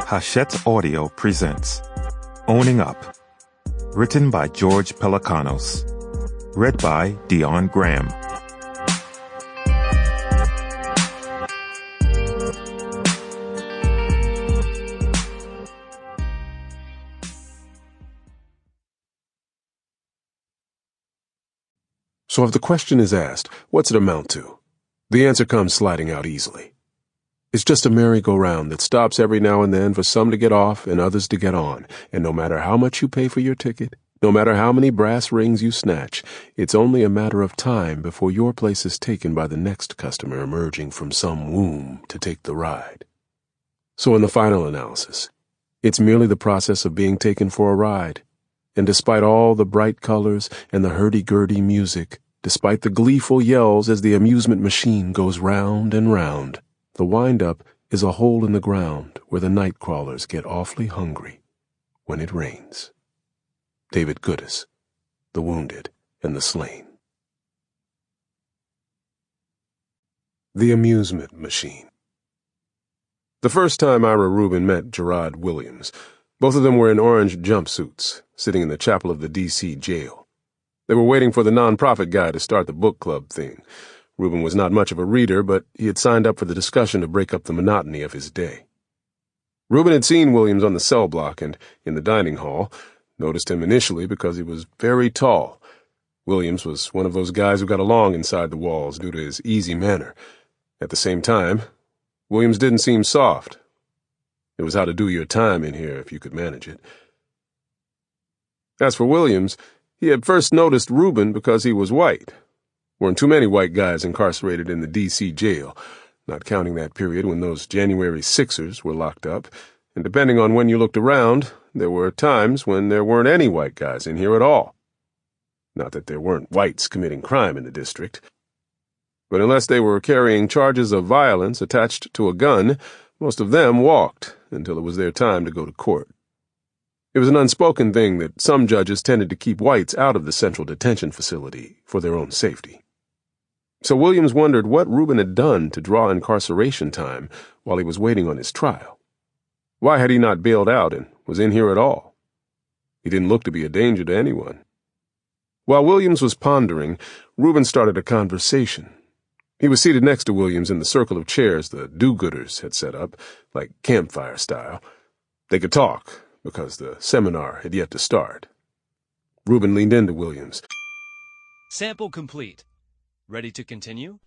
Hachette Audio presents Owning Up, written by George Pelecanos, read by Dion Graham. So if the question is asked, what's it amount to? The answer comes sliding out easily. It's just a merry-go-round that stops every now and then for some to get off and others to get on, and no matter how much you pay for your ticket, no matter how many brass rings you snatch, it's only a matter of time before your place is taken by the next customer emerging from some womb to take the ride. So in the final analysis, it's merely the process of being taken for a ride, and despite all the bright colors and the hurdy-gurdy music, despite the gleeful yells as the amusement machine goes round and round, the wind-up is a hole in the ground where the night crawlers get awfully hungry when it rains. David Goodis, The Wounded and the Slain. The Amusement Machine. The first time Ira Rubin met Gerard Williams, both of them were in orange jumpsuits, sitting in the chapel of the D.C. jail. They were waiting for the non-profit guy to start the book club thing. Rubin was not much of a reader, but he had signed up for the discussion to break up the monotony of his day. Rubin had seen Williams on the cell block and in the dining hall, noticed him initially because he was very tall. Williams was one of those guys who got along inside the walls due to his easy manner. At the same time, Williams didn't seem soft. It was how to do your time in here if you could manage it. As for Williams, he had first noticed Rubin because he was white. Weren't too many white guys incarcerated in the D.C. jail, not counting that period when those January Sixers were locked up, and depending on when you looked around, there were times when there weren't any white guys in here at all. Not that there weren't whites committing crime in the district. But unless they were carrying charges of violence attached to a gun, most of them walked until it was their time to go to court. It was an unspoken thing that some judges tended to keep whites out of the central detention facility for their own safety. So Williams wondered what Rubin had done to draw incarceration time while he was waiting on his trial. Why had he not bailed out and was in here at all? He didn't look to be a danger to anyone. While Williams was pondering, Rubin started a conversation. He was seated next to Williams in the circle of chairs the do-gooders had set up, like campfire style. They could talk, because the seminar had yet to start. Rubin leaned into Williams. Sample complete. Ready to continue?